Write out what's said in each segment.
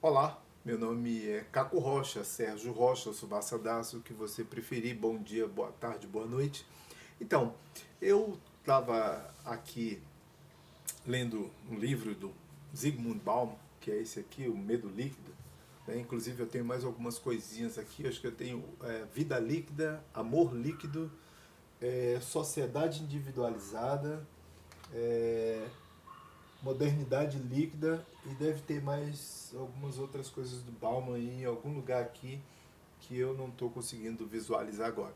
Olá, meu nome é Caco Rocha, Sérgio Rocha, Subassa Daço, o que você preferir. Bom dia, boa tarde, boa noite. Então, eu estava aqui lendo um livro do Zygmunt Bauman, que é esse aqui, O Medo Líquido. Né? Inclusive, eu tenho mais algumas coisinhas aqui. Acho que eu tenho Vida Líquida, Amor Líquido, Sociedade Individualizada, é, Modernidade Líquida e deve ter mais algumas outras coisas do Bauman aí, em algum lugar aqui que eu não estou conseguindo visualizar agora.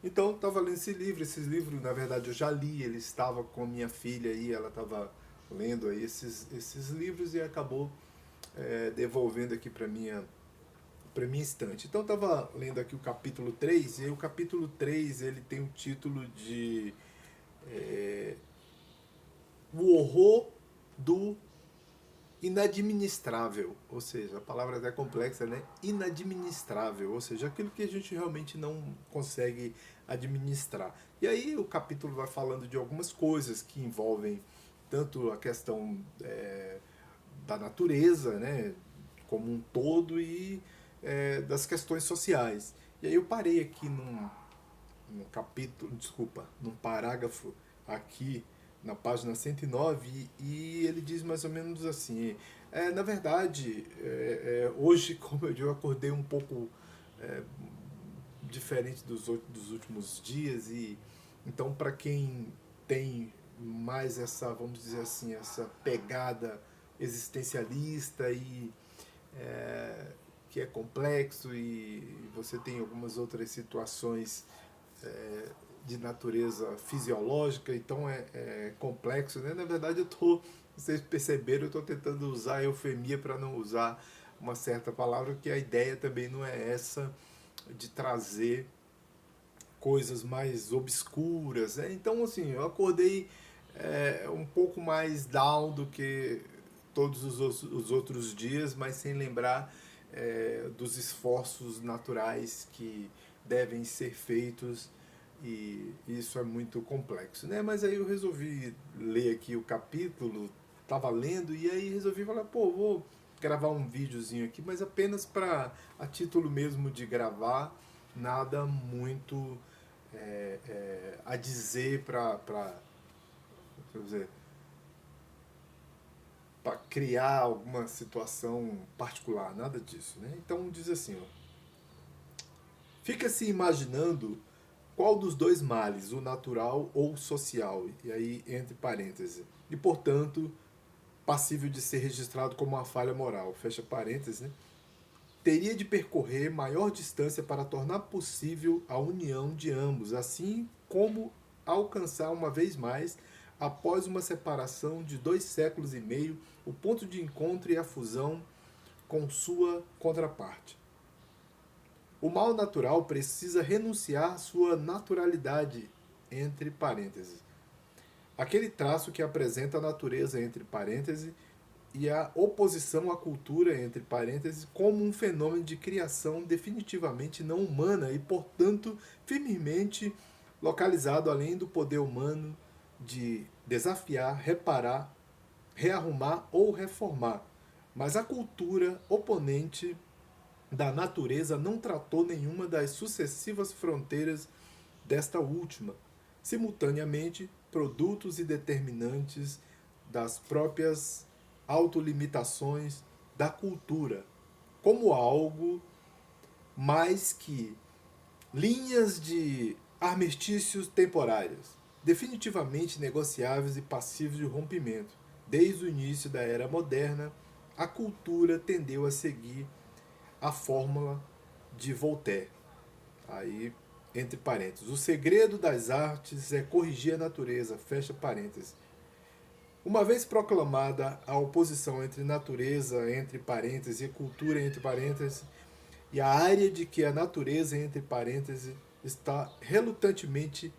Então, eu estava lendo esses livros, na verdade eu já li, ele estava com a minha filha aí, ela estava lendo aí esses livros e acabou devolvendo aqui para minha estante. Então, eu estava lendo aqui o capítulo 3 e o capítulo 3 ele tem o título de O Horror do inadministrável, ou seja, a palavra é até complexa, né? Inadministrável, ou seja, aquilo que a gente realmente não consegue administrar. E aí o capítulo vai falando de algumas coisas que envolvem tanto a questão da natureza, né, como um todo e das questões sociais. E aí eu parei aqui num capítulo, desculpa, num parágrafo aqui na página 109 e ele diz mais ou menos assim: na verdade, hoje, como eu digo, eu acordei um pouco é, diferente dos últimos dias e então para quem tem mais essa, vamos dizer assim, essa pegada existencialista e é, que é complexo e você tem algumas outras situações de natureza fisiológica, então é complexo, né? Na verdade, vocês perceberam, eu estou tentando usar a eufemia para não usar uma certa palavra, que a ideia também não é essa de trazer coisas mais obscuras, né? Então, assim, eu acordei um pouco mais down do que todos os outros dias, mas sem lembrar dos esforços naturais que devem ser feitos e isso é muito complexo, né? Mas aí eu resolvi ler aqui o capítulo, tava lendo e aí resolvi falar, pô, vou gravar um videozinho aqui, mas apenas para a título mesmo de gravar, nada muito a dizer dizer, para criar alguma situação particular, nada disso, né? Então diz assim, ó, fica-se imaginando qual dos dois males, o natural ou o social, e aí entre parênteses, e portanto passível de ser registrado como uma falha moral, fecha parênteses, né? Teria de percorrer maior distância para tornar possível a união de ambos, assim como alcançar uma vez mais, após uma separação de 2 séculos e meio, o ponto de encontro e a fusão com sua contraparte. O mal natural precisa renunciar à sua naturalidade, entre parênteses. Aquele traço que apresenta a natureza, entre parênteses, e a oposição à cultura, entre parênteses, como um fenômeno de criação definitivamente não humana e, portanto, firmemente localizado além do poder humano de desafiar, reparar, rearrumar ou reformar. Mas a cultura oponente da natureza não tratou nenhuma das sucessivas fronteiras desta última, simultaneamente produtos e determinantes das próprias autolimitações da cultura, como algo mais que linhas de armistícios temporários, definitivamente negociáveis e passivos de rompimento. Desde o início da era moderna, a cultura tendeu a seguir a fórmula de Voltaire. Aí, entre parênteses, o segredo das artes é corrigir a natureza, fecha parênteses. Uma vez proclamada a oposição entre natureza, entre parênteses, e cultura, entre parênteses, e a área de que a natureza, entre parênteses, está relutantemente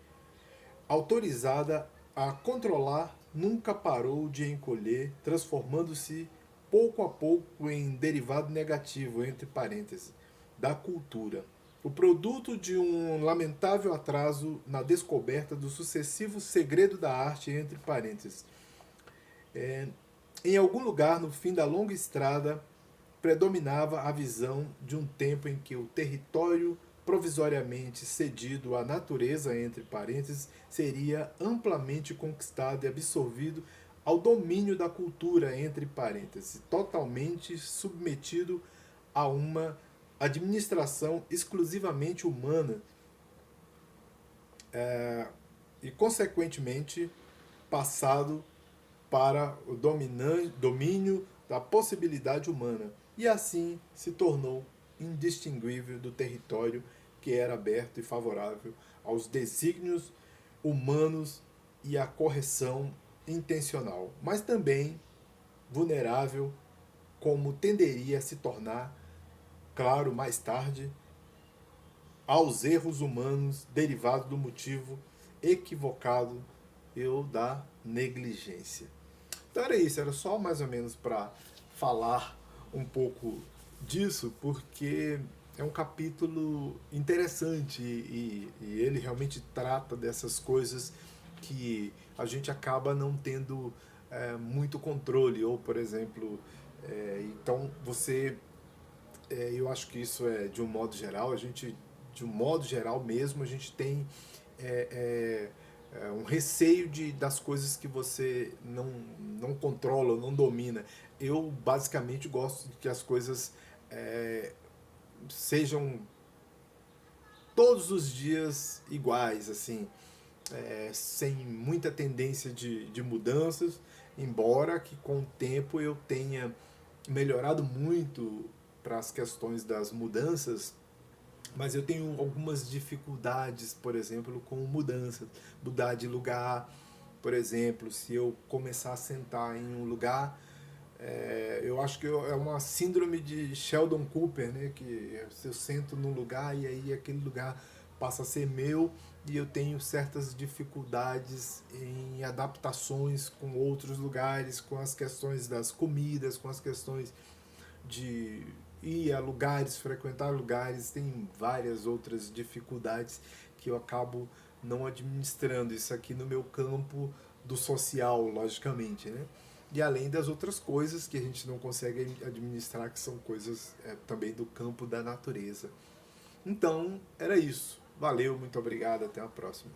autorizada a controlar, nunca parou de encolher, transformando-se pouco a pouco em derivado negativo, entre parênteses, da cultura. O produto de um lamentável atraso na descoberta do sucessivo segredo da arte, entre parênteses. Em algum lugar no fim da longa estrada predominava a visão de um tempo em que o território provisoriamente cedido à natureza, entre parênteses, seria amplamente conquistado e absorvido ao domínio da cultura, entre parênteses, totalmente submetido a uma administração exclusivamente humana e, consequentemente, passado para o domínio da possibilidade humana, e assim se tornou indistinguível do território que era aberto e favorável aos desígnios humanos e à correção intencional, mas também vulnerável, como tenderia a se tornar, claro, mais tarde, aos erros humanos derivados do motivo equivocado ou da negligência. Então era isso, era só mais ou menos para falar um pouco disso, porque é um capítulo interessante e ele realmente trata dessas coisas que a gente acaba não tendo muito controle, ou por exemplo, então você, eu acho que isso é de um modo geral, a gente, de um modo geral mesmo, a gente tem é, um receio das coisas que você não controla, não domina. Eu basicamente gosto de que as coisas sejam todos os dias iguais, assim, sem muita tendência de mudanças, embora que com o tempo eu tenha melhorado muito para as questões das mudanças, mas eu tenho algumas dificuldades, por exemplo, com mudanças, mudar de lugar, por exemplo, se eu começar a sentar em um lugar, eu acho que é uma síndrome de Sheldon Cooper, né? Que se eu sento num lugar e aí aquele lugar passa a ser meu e eu tenho certas dificuldades em adaptações com outros lugares, com as questões das comidas, com as questões de ir a lugares, frequentar lugares, tem várias outras dificuldades que eu acabo não administrando. Isso aqui no meu campo do social, logicamente, né? E além das outras coisas que a gente não consegue administrar, que são coisas também do campo da natureza. Então, era isso. Valeu, muito obrigado, até a próxima.